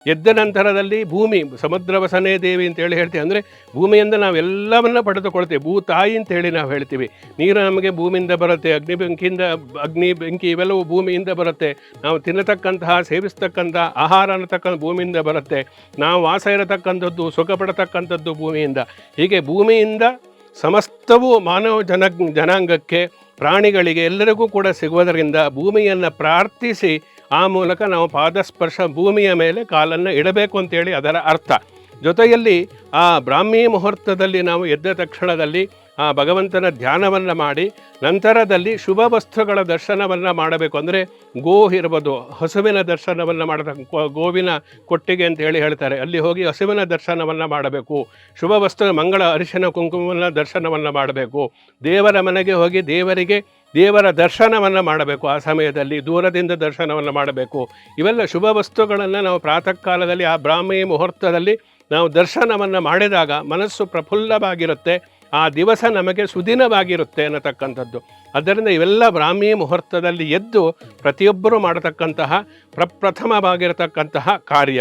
ಎದ್ದ ನಂತರದಲ್ಲಿ ಭೂಮಿ ಸಮುದ್ರ ವಸನೆ ದೇವಿ ಅಂತೇಳಿ ಹೇಳ್ತೀವಿ. ಅಂದರೆ ಭೂಮಿಯಿಂದ ನಾವೆಲ್ಲವನ್ನ ಪಡೆದುಕೊಳ್ತೇವೆ. ಭೂತಾಯಿ ಅಂತೇಳಿ ನಾವು ಹೇಳ್ತೀವಿ. ನೀರು ನಮಗೆ ಭೂಮಿಯಿಂದ ಬರುತ್ತೆ, ಅಗ್ನಿ ಬೆಂಕಿ ಇವೆಲ್ಲವೂ ಭೂಮಿಯಿಂದ ಬರುತ್ತೆ. ನಾವು ತಿನ್ನತಕ್ಕಂತಹ ಸೇವಿಸ್ತಕ್ಕಂತಹ ಆಹಾರ ಅನ್ನತಕ್ಕಂಥ ಭೂಮಿಯಿಂದ ಬರುತ್ತೆ. ನಾವು ವಾಸ ಇರತಕ್ಕಂಥದ್ದು ಸುಖ ಪಡತಕ್ಕಂಥದ್ದು ಭೂಮಿಯಿಂದ. ಹೀಗೆ ಭೂಮಿಯಿಂದ ಸಮಸ್ತವೂ ಮಾನವ ಜನಾಂಗಕ್ಕೆ, ಪ್ರಾಣಿಗಳಿಗೆ ಎಲ್ಲರಿಗೂ ಕೂಡ ಸಿಗುವುದರಿಂದ ಭೂಮಿಯನ್ನು ಪ್ರಾರ್ಥಿಸಿ ಆ ಮೂಲಕ ನಾವು ಪಾದಸ್ಪರ್ಶ ಭೂಮಿಯ ಮೇಲೆ ಕಾಲನ್ನು ಇಡಬೇಕು ಅಂತೇಳಿ ಅದರ ಅರ್ಥ. ಜೊತೆಯಲ್ಲಿ ಆ ಬ್ರಾಹ್ಮಿ ಮುಹೂರ್ತದಲ್ಲಿ ನಾವು ಎದ್ದ ತಕ್ಷಣದಲ್ಲಿ ಆ ಭಗವಂತನ ಧ್ಯಾನವನ್ನು ಮಾಡಿ ನಂತರದಲ್ಲಿ ಶುಭ ವಸ್ತುಗಳ ದರ್ಶನವನ್ನು ಮಾಡಬೇಕು. ಅಂದರೆ ಗೋ ಇರ್ಬೋದು, ಹಸುವಿನ ದರ್ಶನವನ್ನು ಮಾಡತಕ್ಕ ಗೋವಿನ ಕೊಟ್ಟಿಗೆ ಅಂತ ಹೇಳ್ತಾರೆ. ಅಲ್ಲಿ ಹೋಗಿ ಹಸುವಿನ ದರ್ಶನವನ್ನು ಮಾಡಬೇಕು. ಶುಭ ವಸ್ತು ಮಂಗಳ ಅರಿಶಿನ ಕುಂಕುಮವನ್ನು ದರ್ಶನವನ್ನು ಮಾಡಬೇಕು. ದೇವರ ಮನೆಗೆ ಹೋಗಿ ದೇವರ ದರ್ಶನವನ್ನು ಮಾಡಬೇಕು. ಆ ಸಮಯದಲ್ಲಿ ದೂರದಿಂದ ದರ್ಶನವನ್ನು ಮಾಡಬೇಕು. ಇವೆಲ್ಲ ಶುಭ ವಸ್ತುಗಳನ್ನು ನಾವು ಪ್ರಾತಃ ಕಾಲದಲ್ಲಿ ಆ ಬ್ರಾಹ್ಮಿ ಮುಹೂರ್ತದಲ್ಲಿ ನಾವು ದರ್ಶನವನ್ನು ಮಾಡಿದಾಗ ಮನಸ್ಸು ಪ್ರಫುಲ್ಲವಾಗಿರುತ್ತೆ. ಆ ದಿವಸ ನಮಗೆ ಸುದಿನವಾಗಿರುತ್ತೆ ಅನ್ನತಕ್ಕಂಥದ್ದು. ಆದ್ದರಿಂದ ಇವೆಲ್ಲ ಬ್ರಾಹ್ಮಿ ಮುಹೂರ್ತದಲ್ಲಿ ಎದ್ದು ಪ್ರತಿಯೊಬ್ಬರೂ ಮಾಡತಕ್ಕಂತಹ ಪ್ರಪ್ರಥಮವಾಗಿರತಕ್ಕಂತಹ ಕಾರ್ಯ.